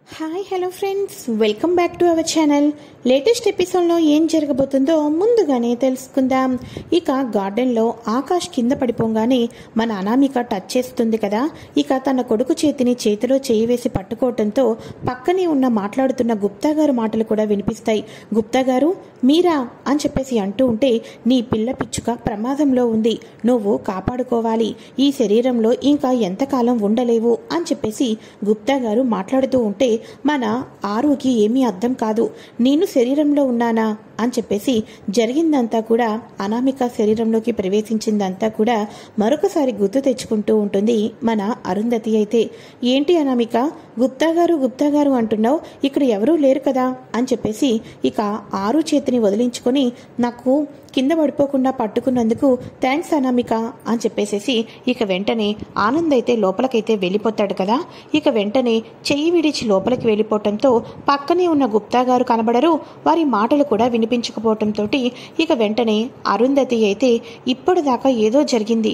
Hi hello friends, welcome back to our channel. Latest ఎపిసోడ్లో ఏం జరగబోతుందో ముందుగానే తెలుసుకుందాం. ఇక గార్డెన్లో ఆకాష్ కింద పడిపోగానే మన అనామిక టచ్ చేస్తుంది కదా. ఇక తన కొడుకు చేతిని చేతిలో చేయి వేసి పట్టుకోవడంతో పక్కనే ఉన్న మాట్లాడుతున్న గుప్తా గారు మాటలు కూడా వినిపిస్తాయి. గుప్తా గారు మీరా అని చెప్పేసి అంటూ ఉంటే, నీ పిల్ల పిచ్చుక ప్రమాదంలో ఉంది, నువ్వు కాపాడుకోవాలి, ఈ శరీరంలో ఇంకా ఎంతకాలం ఉండలేవు అని చెప్పేసి గుప్తా గారు మాట్లాడుతూ ఉంటే మన ఆరుకి ఏమీ అర్థం కాదు. నేను శరీరంలో ఉన్నానా అని చెప్పేసి జరిగిందంతా కూడా, అనామిక శరీరంలోకి ప్రవేశించిందంతా కూడా మరొకసారి గుర్తు తెచ్చుకుంటూ ఉంటుంది మన అరుంధతి. అయితే ఏంటి అనామిక, గుప్తా గారు అంటున్నావు, ఇక్కడ ఎవరూ లేరు కదా అని చెప్పేసి ఇక ఆరు చేతిని వదిలించుకొని నాకు కింద పడిపోకుండా పట్టుకున్నందుకు థ్యాంక్స్ అనామిక అని చెప్పేసేసి ఇక వెంటనే ఆనంద్ అయితే లోపలికైతే వెళ్ళిపోతాడు కదా. ఇక వెంటనే చెయ్యి విడిచి లోపలికి వెళ్ళిపోవటంతో పక్కనే ఉన్న గుప్తా గారు కనబడరు, వారి మాటలు కూడా వినిపించకపోవటంతో ఇక వెంటనే అరుంధతి అయితే ఇప్పటిదాకా ఏదో జరిగింది,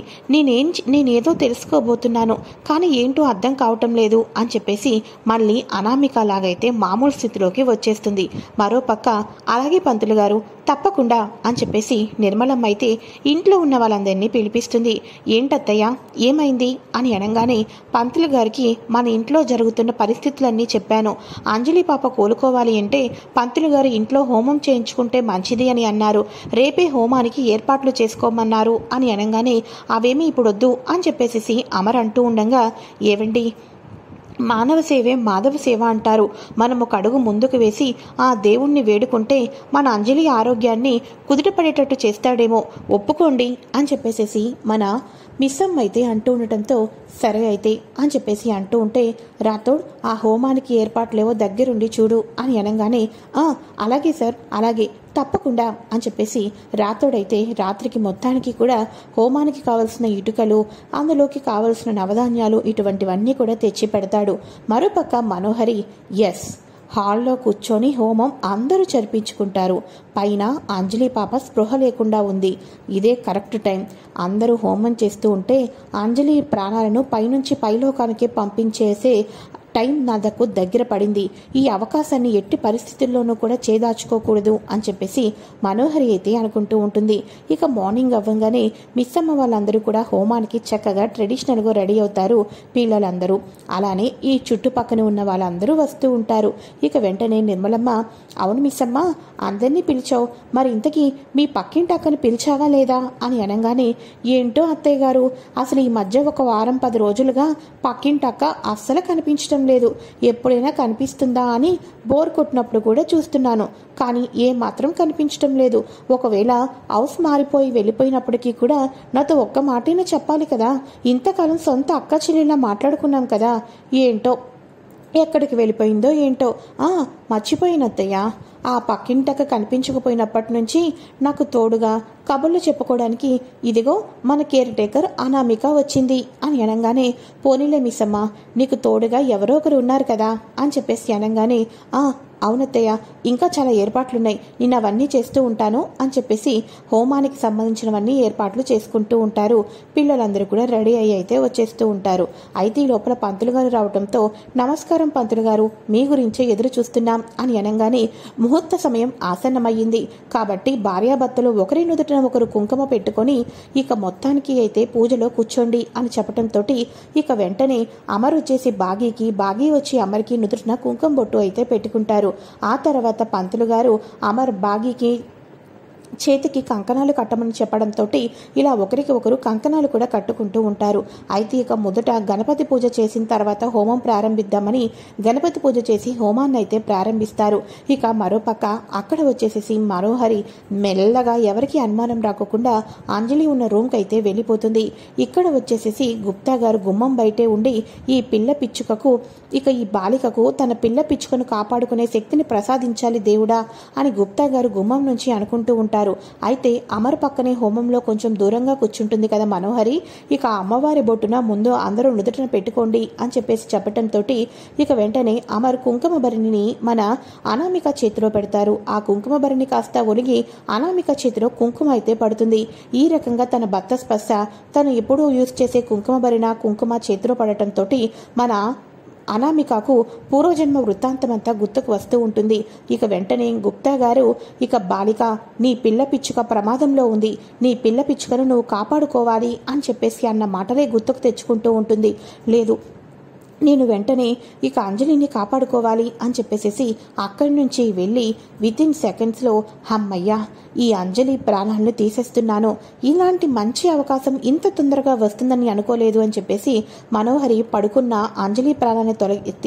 నేనేదో తెలుసుకోబోతున్నాను, కానీ ఏంటో అర్థం కావటం లేదు అని చెప్పేసి మళ్ళీ అనామిక లాగైతే మామూలు స్థితిలోకి వచ్చేస్తుంది. మరోపక్క అలాగే పంతులు గారు తప్పకుండా అని చెప్పేసి నిర్మలమ్మ అయితే ఇంట్లో ఉన్న వాళ్ళందరినీ పిలిపిస్తుంది. ఏంటత్తయ్య ఏమైంది అని అనగానే, పంతులు గారికి మన ఇంట్లో జరుగుతున్న పరిస్థితులన్నీ చెప్పాను, అంజలి పాప కోలుకోవాలి అంటే పంతులు గారు ఇంట్లో హోమం చేయించుకుంటే మంచిది అని అన్నారు, రేపే హోమానికి ఏర్పాట్లు చేసుకోమన్నారు అని అనగానే, అవేమీ ఇప్పుడొద్దు అని చెప్పేసి అమర్ అంటూ ఉండగా, ఏవండి మానవ సేవే మాధవ సేవ అంటారు, మనం ఒక అడుగు ముందుకు వేసి ఆ దేవుణ్ణి వేడుకుంటే మన అంజలి ఆరోగ్యాన్ని కుదుటపడేటట్టు చేస్తాడేమో, ఒప్పుకోండి అని చెప్పేసేసి మన మిస్సమ్మ అయితే అంటూ ఉండటంతో సరే అయితే అని చెప్పేసి అంటూ ఉంటే, రాథోడ్ ఆ హోమానికి ఏర్పాట్లేవో దగ్గరుండి చూడు అని అనగానే, అలాగే సార్ అలాగే తప్పకుండా అని చెప్పేసి రాథోడైతే రాత్రికి మొత్తానికి కూడా హోమానికి కావలసిన ఇటుకలు, అందులోకి కావలసిన నవధాన్యాలు ఇటువంటివన్నీ కూడా తెచ్చి పెడతాడు. మరోపక్క మనోహరి ఎస్ హాల్లో కూర్చొని హోమం అందరూ జరిపించుకుంటారు. పైన అంజలి పాప స్పృహ లేకుండా ఉంది, ఇదే కరెక్ట్ టైం. అందరూ హోమం చేస్తూ ఉంటే అంజలి ప్రాణాలను పైనుంచి పైలోకానికి పంపించేసే టైం నాకు దగ్గర పడింది, ఈ అవకాశాన్ని ఎట్టి పరిస్థితుల్లోనూ కూడా చేదాచుకోకూడదు అని చెప్పేసి మనోహరి అయితే అనుకుంటూ ఉంటుంది. ఇక మార్నింగ్ అవ్వగానే మిస్సమ్మ వాళ్ళందరూ కూడా హోమానికి చక్కగా ట్రెడిషనల్గా రెడీ అవుతారు పిల్లలందరూ. అలానే ఈ చుట్టుపక్కన ఉన్న వాళ్ళందరూ వస్తూ ఉంటారు. ఇక వెంటనే నిర్మలమ్మ, అవును మిస్సమ్మ అందరినీ పిలిచావు, మరి ఇంతకీ మీ పక్కింటి అక్కని పిలిచావా లేదా అని అనగానే, ఏంటో అత్తయ్య గారు అసలు ఈ మధ్య ఒక వారం 10 రోజులుగా పక్కింటి అక్క అస్సలు కనిపించడం లేదు, ఎప్పుడైనా కనిపిస్తుందా అని బోర్ కొట్టినప్పుడు కూడా చూస్తున్నాను, కానీ ఏమాత్రం కనిపించడం లేదు. ఒకవేళ హౌస్ మారిపోయి వెళ్ళిపోయినప్పటికీ కూడా నాతో ఒక్క మాటైనా చెప్పాలి కదా, ఇంతకాలం సొంత అక్క చెల్లెలా మాట్లాడుకున్నాం కదా, ఏంటో ఎక్కడికి వెళ్ళిపోయిందో ఏంటో. మర్చిపోయినత్తయ్య, ఆ పక్కింటక కనిపించకపోయినప్పటి నుంచి నాకు తోడుగా కబుర్లు చెప్పుకోవడానికి ఇదిగో మన కేర్ టేకర్ అనామిక వచ్చింది అని అనగానే, పోనీలే మిస్సమ్మ నీకు తోడుగా ఎవరో ఒకరు ఉన్నారు కదా అని చెప్పేసి అనగానే, అవునత్తయ్య ఇంకా చాలా ఏర్పాట్లున్నాయి, నేను అవన్నీ చేస్తూ ఉంటాను అని చెప్పేసి హోమానికి సంబంధించినవన్నీ ఏర్పాట్లు చేసుకుంటూ ఉంటారు. పిల్లలందరూ కూడా రెడీ అయ్యి అయితే వచ్చేస్తూ ఉంటారు. అయితే ఈ లోపల పంతులు గారు రావడంతో, నమస్కారం పంతులు గారు, మీ గురించే ఎదురు చూస్తున్నాం అని అనగానే, ముహూర్త సమయం ఆసన్నమయ్యింది కాబట్టి భార్యాభర్తలు ఒకరి నుదుటిన ఒకరు కుంకుమ పెట్టుకొని ఇక మొత్తానికి అయితే పూజలో కూర్చోండి అని చెప్పడంతో ఇక వెంటనే అమర్ వచ్చేసి బాగీ వచ్చి అమర్కి నుదుటిన కుంకుమ బొట్టు అయితే పెట్టుకుంటారు. ఆ తర్వాత పంతులు గారు అమర్ బాగీకి చేతికి కంకణాలు కట్టమని చెప్పడంతో ఇలా ఒకరికి ఒకరు కంకణాలు కూడా కట్టుకుంటూ ఉంటారు. అయితే ఇక మొదట గణపతి పూజ చేసిన తర్వాత హోమం ప్రారంభిద్దామని గణపతి పూజ చేసి హోమాన్ని అయితే ప్రారంభిస్తారు. ఇక మరోపక్క అక్కడ వచ్చేసేసి మనోహరి మెల్లగా ఎవరికి అనుమానం రాకుండా అంజలి ఉన్న రూమ్కి అయితే వెళ్ళిపోతుంది. ఇక్కడ వచ్చేసేసి గుప్తా గారు గుమ్మం బయటే ఉండి, ఈ పిల్ల పిచ్చుకకు ఇక ఈ బాలికకు తన పిల్ల పిచ్చుకను కాపాడుకునే శక్తిని ప్రసాదించాలి దేవుడా అని గుప్తా గారు గుమ్మం నుంచి అనుకుంటూ ఉంటారు. అయితే అమర్ పక్కనే హోమంలో కొంచెం దూరంగా కూర్చుంటుంది కదా మనోహరి, ఇక అమ్మవారి బొట్టున ముందు అందరూ నుదుటిన పెట్టుకోండి అని చెప్పేసి చెప్పటంతో ఇక వెంటనే అమర్ కుంకుమ భరిణిని మన అనామిక చేతిలో పెడతారు. ఆ కుంకుమ భరిణి కాస్త ఒలిగి అనామిక చేతిలో కుంకుమ అయితే పడుతుంది. ఈ రకంగా తన భర్త స్పర్శ తను ఎప్పుడూ యూజ్ చేసే కుంకుమ భరిణ కుంకుమ చేతిలో పడటంతో మన అనామికకు పూర్వజన్మ వృత్తాంతమంతా గుర్తుకు వస్తూ ఉంటుంది. ఇక వెంటనే గుప్తా గారు, ఇక బాలిక, నీ పిల్ల పిచ్చుక ప్రమాదంలో ఉంది, నీ పిల్ల పిచ్చుకను నువ్వు కాపాడుకోవాలి అని చెప్పేసి అన్న మాటలే గుర్తుకు తెచ్చుకుంటూ ఉంటుంది. లేదు, నేను వెంటనే ఇక అంజలిని కాపాడుకోవాలి అని చెప్పేసి అక్కడి నుంచి వెళ్ళి వితిన్ సెకండ్స్లో అమ్మయ్యా, ఈ అంజలి ప్రాణాలను తీసేస్తున్నాను, ఇలాంటి మంచి అవకాశం ఇంత తొందరగా వస్తుందని అనుకోలేదు అని చెప్పేసి మనోహరి పడుకున్న అంజలి ప్రాణాన్ని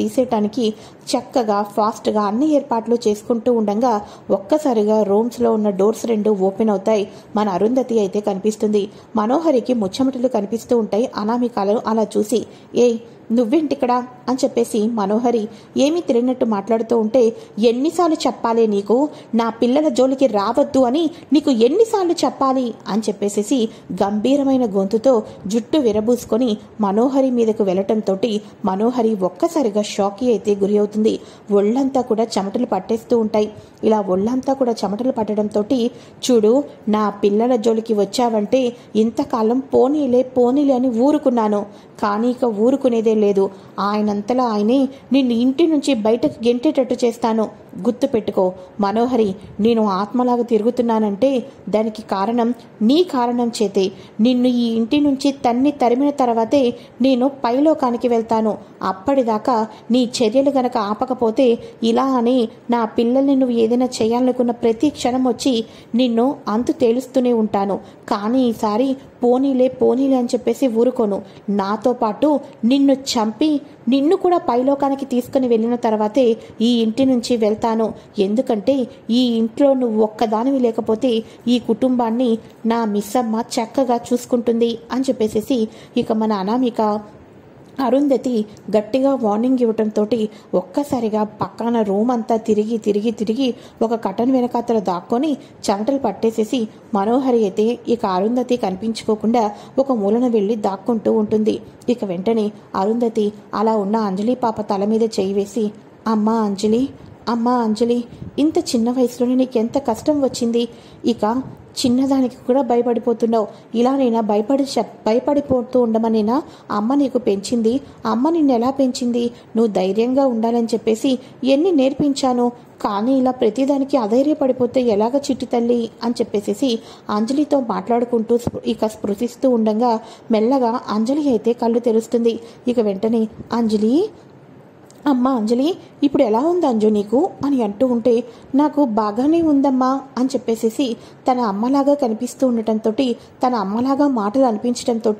తీసేయటానికి చక్కగా ఫాస్ట్గా అన్ని ఏర్పాట్లు చేసుకుంటూ ఉండగా ఒక్కసారిగా రూమ్స్లో ఉన్న డోర్స్ 2 ఓపెన్ అవుతాయి. మన అరుంధతి అయితే కనిపిస్తుంది. మనోహరికి ముచ్చమటలు కనిపిస్తూ ఉంటాయి. అనామికలను అలా చూసి, ఏయ్ నువ్వేంటిక్కడ అని చెప్పేసి మనోహరి ఏమీ తెలియనట్టు మాట్లాడుతూ ఉంటే, ఎన్నిసార్లు చెప్పాలి నీకు, నా పిల్లల జోలికి రావద్దు అని నీకు ఎన్నిసార్లు చెప్పాలి అని చెప్పేసి గంభీరమైన గొంతుతో జుట్టు విరబూసుకొని మనోహరి మీదకు వెళ్లటంతో మనోహరి ఒక్కసారిగా షాక్కి అయితే గురి అవుతుంది. ఒళ్ళంతా కూడా చెమటలు పట్టేస్తూ ఉంటాయి. ఇలా ఒళ్ళంతా కూడా చెమటలు పట్టడంతో, చూడు, నా పిల్లల జోలికి వచ్చావంటే ఇంతకాలం పోనీలే అని ఊరుకున్నాను, కానీ ఇక ఊరుకునేదే లేదు. ఆయనంతలా ఆయనే నిన్ను ఇంటి నుంచి బయటకు గెంటేటట్టు చేస్తాను. గుర్తు పెట్టుకో మనోహరి, నేను ఆత్మలాగా తిరుగుతున్నానంటే దానికి కారణం నీ కారణం చేతే. నిన్ను ఈ ఇంటి నుంచి తరిమిన తర్వాతే నేను పైలోకానికి వెళ్తాను. అప్పటిదాకా నీ చర్యలు గనక ఆపకపోతే ఇలా అని నా పిల్లల్ని నువ్వు ఏదైనా చేయాలనుకున్న ప్రతి క్షణం వచ్చి నిన్ను అంతు తేలుస్తూనే ఉంటాను. కానీ ఈసారి పోనీలే అని చెప్పేసి ఊరుకోను. నాతో పాటు నిన్ను చంపి నిన్ను కూడా పైలోకానికి తీసుకుని వెళ్ళిన తర్వాతే ఈ ఇంటి నుంచి వెళ్తాను. ఎందుకంటే ఈ ఇంట్లో నువ్వు ఒక్కదానివి లేకపోతే ఈ కుటుంబాన్ని నా మిస్సమ్మ చక్కగా చూసుకుంటుంది అని చెప్పేసి ఇక మన అనామిక అరుంధతి గట్టిగా వార్నింగ్ ఇవ్వటంతో ఒక్కసారిగా పక్కన రూమ్ అంతా తిరిగి ఒక కటన్ వెనకాతల దాక్కొని చెమటలు పట్టేసేసి మనోహరి అయితే ఇక అరుంధతి కనిపించుకోకుండా ఒక మూలన వెళ్ళి దాక్కుంటూ ఉంటుంది. ఇక వెంటనే అరుంధతి అలా ఉన్న అంజలి పాప తల మీద చేయి వేసి, అమ్మా అంజలి, ఇంత చిన్న వయసులోనే నీకెంత కష్టం వచ్చింది, ఇక చిన్నదానికి కూడా భయపడిపోతున్నావు, ఇలా నేనా భయపడిపోతూ ఉండమనేనా అమ్మ నీకు పెంచింది, అమ్మ నిన్ను ఎలా పెంచింది, నువ్వు ధైర్యంగా ఉండాలని చెప్పేసి ఎన్ని నేర్పించాను, కానీ ఇలా ప్రతిదానికి అధైర్యపడిపోతే ఎలాగ చిట్టి తల్లి అని చెప్పేసి అంజలితో మాట్లాడుకుంటూ ఇక స్పృశిస్తూ ఉండగా మెల్లగా అంజలి అయితే కళ్ళు తెరుస్తుంది. ఇక వెంటనే అమ్మ అంజలి, ఇప్పుడు ఎలా ఉంది అంజు నీకు అని అంటూ ఉంటే, నాకు బాగానే ఉందమ్మా అని చెప్పేసి తన అమ్మలాగా కనిపిస్తూ ఉండటంతో, తన అమ్మలాగా మాటలు అనిపించడంతో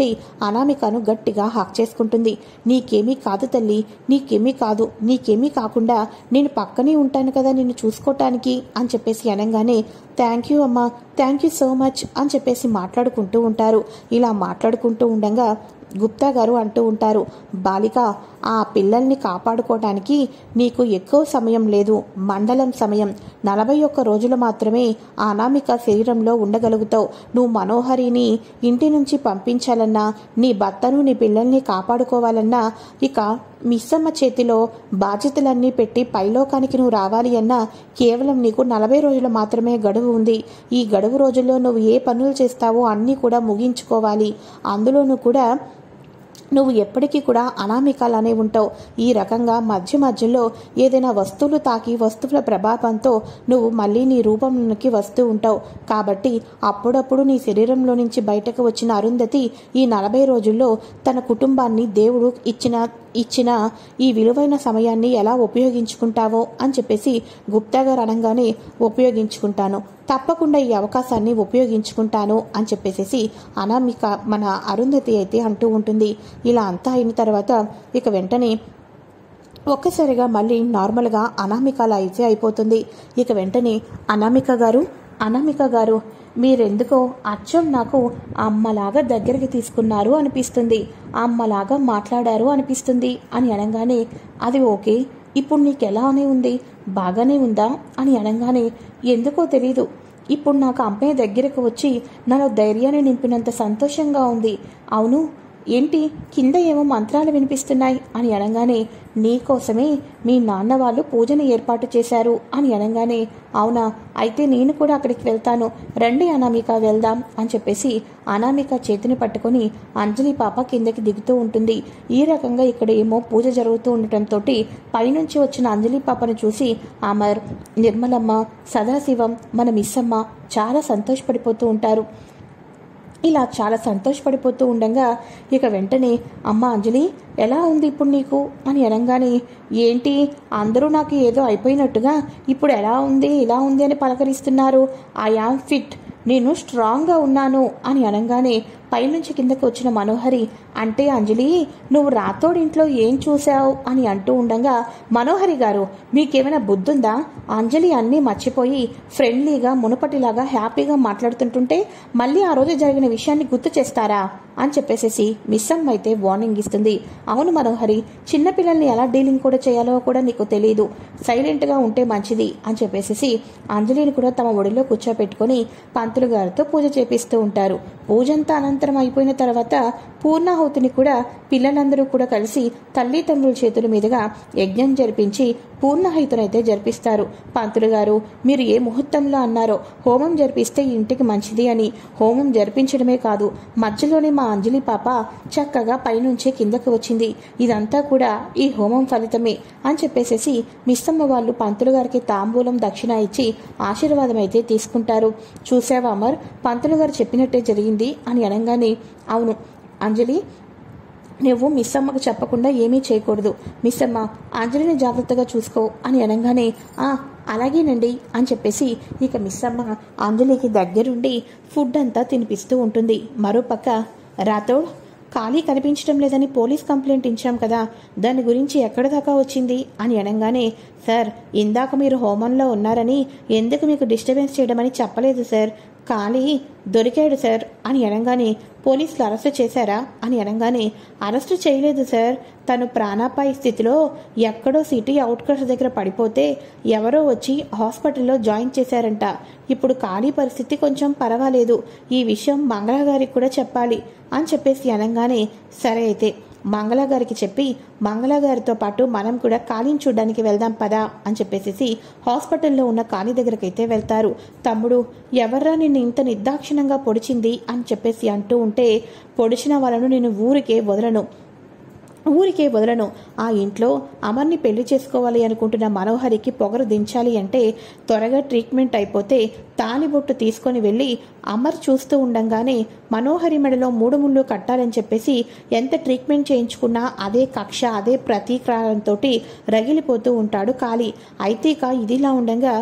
అనామికను గట్టిగా హాక్ చేసుకుంటుంది. నీకేమీ కాదు తల్లి, నీకేమీ కాకుండా నేను పక్కనే ఉంటాను కదా నిన్ను చూసుకోవటానికి అని చెప్పేసి అనగానే, థ్యాంక్ యూ అమ్మా, థ్యాంక్ యూ సో మచ్ అని చెప్పేసి మాట్లాడుకుంటూ ఉంటారు. ఇలా మాట్లాడుకుంటూ ఉండగా గుప్తా గారు అంటూ ఉంటారు, బాలిక, ఆ పిల్లల్ని కాపాడుకోవటానికి నీకు ఎక్కువ సమయం లేదు, మండలం సమయం, 41 రోజులు మాత్రమే ఆ అనామిక శరీరంలో ఉండగలుగుతావు. నువ్వు మనోహరిని ఇంటి నుంచి పంపించాలన్నా, నీ భర్తను నీ పిల్లల్ని కాపాడుకోవాలన్నా, ఇక మిస్సమ్మ చేతిలో బాధ్యతలన్నీ పెట్టి పైలోకానికి నువ్వు రావాలి అన్నా కేవలం నీకు 40 రోజులు మాత్రమే గడువు ఉంది. ఈ గడువు రోజుల్లో నువ్వు ఏ పనులు చేస్తావో అన్నీ కూడా ముగించుకోవాలి. అందులోనూ కూడా నువ్వు ఎప్పటికీ కూడా అనామికలానే ఉంటావు. ఈ రకంగా మధ్యలో ఏదైనా వస్తువులు తాకి వస్తువుల ప్రభావంతో నువ్వు మళ్ళీ నీ రూపంలోకి వస్తూ ఉంటావు. కాబట్టి అప్పుడప్పుడు నీ శరీరంలో నుంచి బయటకు వచ్చిన అరుంధతి ఈ 40 రోజుల్లో తన కుటుంబాన్ని దేవుడు ఇచ్చిన ఈ విలువైన సమయాన్ని ఎలా ఉపయోగించుకుంటావో అని చెప్పేసి గుప్తా గారు అనగానే, ఉపయోగించుకుంటాను, తప్పకుండా ఈ అవకాశాన్ని ఉపయోగించుకుంటాను అని చెప్పేసి అనామిక మన అరుంధతి అయితే అంటూ ఉంటుంది. ఇలా అంతా అయిన తర్వాత ఇక వెంటనే ఒక్కసారిగా మళ్ళీ నార్మల్గా అనామికలా అయితే అయిపోతుంది. ఇక వెంటనే అనామిక గారు మీరెందుకో అచ్చం నాకు అమ్మలాగా దగ్గరికి తీసుకున్నారు అనిపిస్తుంది, అమ్మలాగా మాట్లాడారు అనిపిస్తుంది అని అనగానే, అది ఓకే, ఇప్పుడు నీకెలానే ఉంది, బాగానే ఉందా అని అనగానే, ఎందుకో తెలీదు, ఇప్పుడు నాకు అమ్మాయి దగ్గరకు వచ్చి నాలో ధైర్యాన్ని నింపినంత సంతోషంగా ఉంది. అవును, ఏంటి కింద ఏమో మంత్రాలు వినిపిస్తున్నాయి అని అనగానే, నీకోసమే మీ నాన్న వాళ్ళు పూజను ఏర్పాటు చేశారు అని అనగానే, అవునా, అయితే నేను కూడా అక్కడికి వెళ్తాను, రండి అనామిక వెళ్దాం అని చెప్పేసి అనామిక చేతిని పట్టుకొని అంజలి పాప కిందకి దిగుతూ ఉంటుంది. ఈ రకంగా ఇక్కడ ఏమో పూజ జరుగుతూ ఉండటంతో పైనుంచి వచ్చిన అంజలి పాపను చూసి అమర్, నిర్మలమ్మ, సదాశివం, మన మిస్సమ్మ చాలా సంతోషపడిపోతూ ఉంటారు. ఇలా చాలా సంతోషపడిపోతూ ఉండగా ఇక వెంటనే, అమ్మ అంజలి ఎలా ఉంది ఇప్పుడు నీకు అని అనగానే, ఏంటి అందరూ నాకు ఏదో అయిపోయినట్టుగా ఇప్పుడు ఎలా ఉంది ఇలా ఉంది అని పలకరిస్తున్నారు, ఐ యామ్ ఫిట్, నేను స్ట్రాంగ్గా ఉన్నాను అని అనగానే పైనుంచి కిందకు వచ్చిన మనోహరి, అంటే అంజలి నువ్వు రాతోడింట్లో ఏం చూసావు అని అంటూ ఉండగా, మనోహరి గారు మీకేమైనా బుద్ధుందా, అంజలి అన్నీ మర్చిపోయి ఫ్రెండ్లీగా మునుపటిలాగా హ్యాపీగా మాట్లాడుతుంటుంటే మళ్ళీ ఆ రోజు జరిగిన విషయాన్ని గుర్తు చేస్తారా అని చెప్పేసేసి మిస్సమ్మ అయితే వార్నింగ్ ఇస్తుంది. అవును మనోహరి, చిన్నపిల్లల్ని ఎలా డీలింగ్ కూడా చేయాలో కూడా నీకు తెలియదు, సైలెంట్గా ఉంటే మంచిది అని చెప్పేసేసి అంజలిని కూడా తమ ఒడిలో కూర్చోపెట్టుకొని పంతులు గారితో పూజ చేపిస్తూ ఉంటారు. పూజంతా అనంతరం అయిపోయిన తర్వాత పూర్ణాహుతిని కూడా పిల్లలందరూ కూడా కలిసి తల్లిదండ్రుల చేతుల మీదుగా యజ్ఞం జరిపించి పూర్ణాహుతినైతే జరిపిస్తారు. పంతులు గారు మీరు ఏ ముహూర్తంలో అన్నారో హోమం జరిపిస్తే ఇంటికి మంచిది అని హోమం జరిపించడమే కాదు, మధ్యలోనే మా అంజలి పాప చక్కగా పైనుంచి కిందకి వచ్చింది, ఇదంతా కూడా ఈ హోమం ఫలితమే అని చెప్పేసేసి మిస్సమ్మ వాళ్ళు పంతులు గారికి తాంబూలం దక్షిణ ఇచ్చి ఆశీర్వాదం అయితే తీసుకుంటారు. చూసావా అమర్, పంతులు గారు చెప్పినట్టే జరిగింది అని అనగానే, అవును అంజలి నువ్వు మిస్సమ్మకు చెప్పకుండా ఏమీ చేయకూడదు, మిస్సమ్మ అంజలిని జాగ్రత్తగా చూసుకో అని అనగానే, అలాగేనండి అని చెప్పేసి ఇక మిస్సమ్మ అంజలికి దగ్గరుండి ఫుడ్ అంతా తినిపిస్తూ ఉంటుంది. మరోపక్క రాథోడ్, ఖాళీ కనిపించడం లేదని పోలీస్ కంప్లైంట్ ఇచ్చాం కదా, దాని గురించి ఎక్కడ దాకా వచ్చింది అని అనగానే, సార్ ఇందాక మీరు హోమంలో ఉన్నారని ఎందుకు మీకు డిస్టర్బెన్స్ చేయడమని చెప్పలేదు సార్, ఖాళీ దొరికాడు సార్ అని అనగానే, పోలీసులు అరెస్టు చేశారా అని అనగానే, అరెస్టు చేయలేదు సార్, తను ప్రాణాపాయ స్థితిలో ఎక్కడో సిటీ అవుట్కట్స్ దగ్గర పడిపోతే ఎవరో వచ్చి హాస్పిటల్లో జాయిన్ చేశారంట, ఇప్పుడు ఖాళీ పరిస్థితి కొంచెం పర్వాలేదు, ఈ విషయం మంగళ గారికి కూడా చెప్పాలి అని చెప్పేసి అనగానే, సరే అయితే మంగళ గారికి చెప్పి మంగళ గారితో పాటు మనం కూడా ఖాళీని చూడడానికి వెళ్దాం పదా అని చెప్పేసి హాస్పిటల్లో ఉన్న ఖాళీ దగ్గరకైతే వెళ్తారు. తమ్ముడు ఎవర్రా నిన్ను ఇంత నిర్దాక్షిణంగా పొడిచింది అని చెప్పేసి అంటూ ఉంటే, పొడిచిన వాళ్ళను నేను ఊరికే వదలను, ఆ ఇంట్లో అమర్ని పెళ్లి చేసుకోవాలి అనుకుంటున్న మనోహరికి పొగరు దించాలి అంటే త్వరగా ట్రీట్మెంట్ అయిపోతే తాలిబొట్టు తీసుకొని వెళ్ళి అమర్ చూస్తూ ఉండంగానే మనోహరి మెడలో 3 ముళ్ళు కట్టాలని చెప్పేసి ఎంత ట్రీట్మెంట్ చేయించుకున్నా అదే కక్ష అదే ప్రతీకారంతో రగిలిపోతూ ఉంటాడు కాళీ. అయితే ఇదిలా ఉండగా,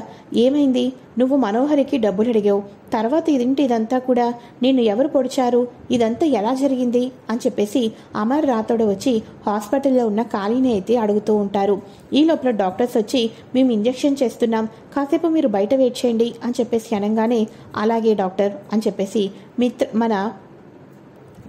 ఏమైంది, నువ్వు మనోహరికి డబ్బులు అడిగావు, తర్వాత ఇదంతా కూడా నిన్ను ఎవరు పొడిచారు, ఇదంతా ఎలా జరిగింది అని చెప్పేసి అమర్ రాతోడు వచ్చి హాస్పిటల్లో ఉన్న ఖాళీని అయితే అడుగుతూ ఉంటారు. ఈ లోపల డాక్టర్స్ వచ్చి మేము ఇంజెక్షన్ చేస్తున్నాం, కాసేపు మీరు బయట వెయిట్ చేయండి అని చెప్పేసి అనగానే, అలాగే డాక్టర్ అని చెప్పేసి మన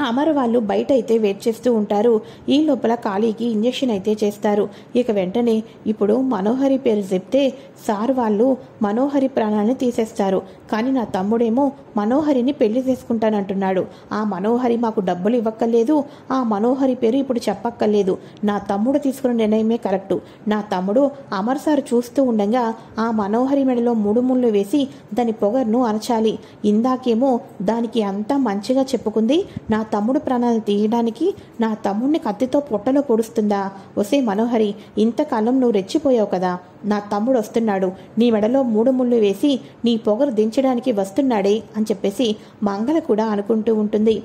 అమర్ వాళ్ళు బయట అయితే వెయిట్ చేస్తూ ఉంటారు. ఈ లోపల ఖాళీకి ఇంజెక్షన్ అయితే చేస్తారు. ఇక వెంటనే ఇప్పుడు మనోహరి పేరు చెప్తే సార్ వాళ్ళు మనోహరి ప్రాణాన్ని తీసేస్తారు, కానీ నా తమ్ముడేమో మనోహరిని పెళ్లి చేసుకుంటానంటున్నాడు, ఆ మనోహరి మాకు డబ్బులు ఇవ్వక్కర్లేదు, ఆ మనోహరి పేరు ఇప్పుడు చెప్పక్కర్లేదు, నా తమ్ముడు తీసుకున్న నిర్ణయమే కరెక్టు, నా తమ్ముడు అమర్ సార్ చూస్తూ ఉండగా ఆ మనోహరి మెడలో 3 ముళ్ళు వేసి దాని పొగర్ను అరచాలి, ఇందాకేమో దానికి అంతా మంచిగా చెప్పుకుంది, నా తమ్ముడు ప్రాణాలు తీయడానికి నా తమ్ముడిని కత్తితో పొట్టలో పొడుస్తుందా, ఒసే మనోహరి ఇంతకాలం నువ్వు రెచ్చిపోయావు కదా, నా తమ్ముడు వస్తున్నాడు, నీ మెడలో 3 ముళ్ళు వేసి నీ పొగరు దించడానికి వస్తున్నాడే అని చెప్పేసి మంగళ కూడా అనుకుంటూ ఉంటుంది.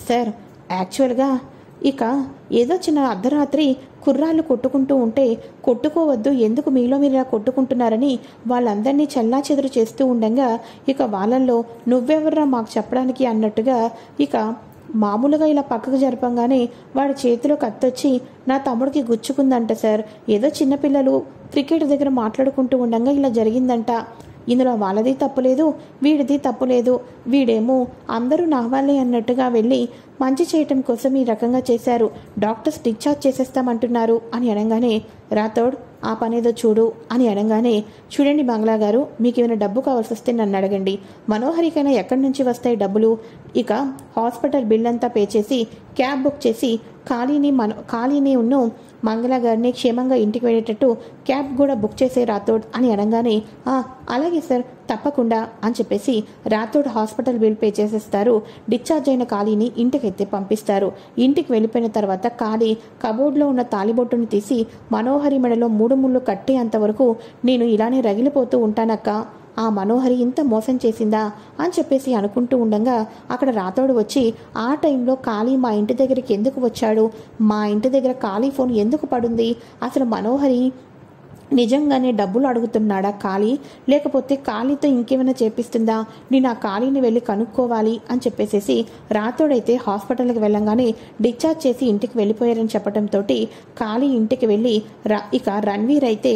సార్ యాక్చువల్గా ఇక ఏదో చిన్న అర్ధరాత్రి కుర్రాళ్ళు కొట్టుకుంటూ ఉంటే కొట్టుకోవద్దు, ఎందుకు మీలో మీరు ఇలా కొట్టుకుంటున్నారని వాళ్ళందరినీ చెల్లాచెదురు చేస్తూ ఉండగా ఇక వాళ్ళల్లో నువ్వెవర్రా మాకు చెప్పడానికి అన్నట్టుగా ఇక మామూలుగా ఇలా పక్కకు జరపంగానే వాడి చేతిలో కత్తొచ్చి నా తమ్ముడికి గుచ్చుకుందంట సార్, ఏదో చిన్నపిల్లలు క్రికెట్ దగ్గర మాట్లాడుకుంటూ ఉండగా ఇలా జరిగిందంట, ఇందులో వాళ్ళది తప్పులేదు వీడిది తప్పులేదు, వీడేమో అందరూ నా వాళ్ళే అన్నట్టుగా వెళ్ళి మంచి చేయటం కోసం ఈ రకంగా చేశారు, డాక్టర్స్ డిశ్చార్జ్ చేసేస్తామంటున్నారు అని అనగానే, రాథోడ్ ఆ పనేదో చూడు అని అనగానే, చూడండి బంగ్లా గారు, మీకు ఏమైనా డబ్బు కావాల్సి వస్తే నన్ను అడగండి, మనోహరికైనా ఎక్కడి నుంచి వస్తాయి డబ్బులు? ఇక హాస్పిటల్ బిల్ అంతా పే చేసి క్యాబ్ బుక్ చేసి ఖాళీని ఉన్ను మంగళ గారిని క్షేమంగా ఇంటికి వెళ్ళేటట్టు క్యాబ్ కూడా బుక్ చేసే రాథోడ్ అని అనగానే, అలాగే సార్, తప్పకుండా అని చెప్పేసి రాథోడ్ హాస్పిటల్ బిల్ పే చేసేస్తారు. డిశ్చార్జ్ అయిన ఖాళీని ఇంటికైతే పంపిస్తారు. ఇంటికి వెళ్ళిపోయిన తర్వాత ఖాళీ కబోర్డ్లో ఉన్న తాలిబొట్టుని తీసి మనోహరి మెడలో 3 ముళ్ళు కట్టేంతవరకు నేను ఇలానే రగిలిపోతూ ఉంటానక్క, ఆ మనోహరి ఇంత మోసం చేసిందా అని చెప్పేసి అనుకుంటూ ఉండగా అక్కడ రాథోడ్ వచ్చి, ఆ టైంలో ఖాళీ మా ఇంటి దగ్గరికి ఎందుకు వచ్చాడు, మా ఇంటి దగ్గర ఖాళీ ఫోన్ ఎందుకు పడుంది, అసలు మనోహరి నిజంగానే డబ్బులు అడుగుతున్నాడా ఖాళీ, లేకపోతే ఖాళీతో ఇంకేమైనా చేపిస్తుందా, నేను ఆ ఖాళీని వెళ్ళి కనుక్కోవాలి అని చెప్పేసి రాథోడైతే హాస్పిటల్కి వెళ్ళంగానే డిశ్చార్జ్ చేసి ఇంటికి వెళ్ళిపోయారని చెప్పడంతో ఖాళీ ఇంటికి వెళ్ళి ఇక రణ్వీర్ అయితే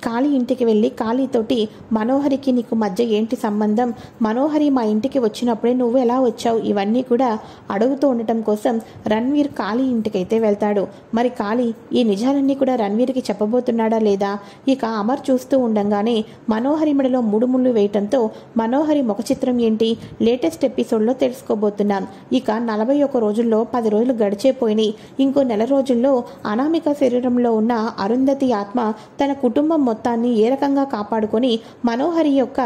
ఖాళీ ఇంటికి వెళ్ళి ఖాళీతోటి, మనోహరికి నీకు మధ్య ఏంటి సంబంధం, మనోహరి మా ఇంటికి వచ్చినప్పుడే నువ్వు ఎలా వచ్చావు, ఇవన్నీ కూడా అడుగుతూ ఉండటం కోసం రణ్వీర్ ఖాళీ ఇంటికైతే వెళ్తాడు. మరి ఖాళీ ఈ నిజాలన్నీ కూడా రణ్వీర్కి చెప్పబోతున్నాడా లేదా? ఇక అమర్ చూస్తూ ఉండగానే మనోహరి మెడలో 3 ముళ్ళు వేయటంతో మనోహరి ముఖ చిత్రం ఏంటి లేటెస్ట్ ఎపిసోడ్లో తెలుసుకోబోతున్నాం. ఇక 41 రోజుల్లో 10 రోజులు గడిచేపోయినాయి. ఇంకో నెల రోజుల్లో అనామిక శరీరంలో ఉన్న అరుంధతి ఆత్మ తన కుటుంబం మొత్తాన్ని ఏ రకంగా కాపాడుకొని మనోహరి యొక్క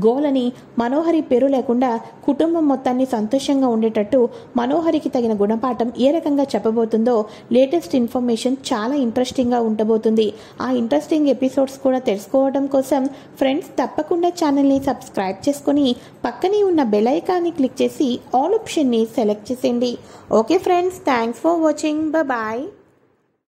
గోలని, మనోహరి పేరు లేకుండా కుటుంబం మొత్తాన్ని సంతోషంగా ఉండేటట్టు మనోహరికి తగిన గుణపాఠం ఏ రకంగా చెప్పబోతుందో లేటెస్ట్ ఇన్ఫర్మేషన్ చాలా ఇంట్రెస్టింగ్గా ఉండబోతుంది. ఆ ఇంట్రెస్టింగ్ ఎపిసోడ్స్ కూడా తెలుసుకోవడం కోసం ఫ్రెండ్స్ తప్పకుండా ఛానల్ని సబ్స్క్రైబ్ చేసుకొని పక్కనే ఉన్న బెల్ ఐకాన్ని క్లిక్ చేసి ఆల్ ఆప్షన్ని సెలెక్ట్ చేసేయండి. Okay friends, thanks for watching, bye.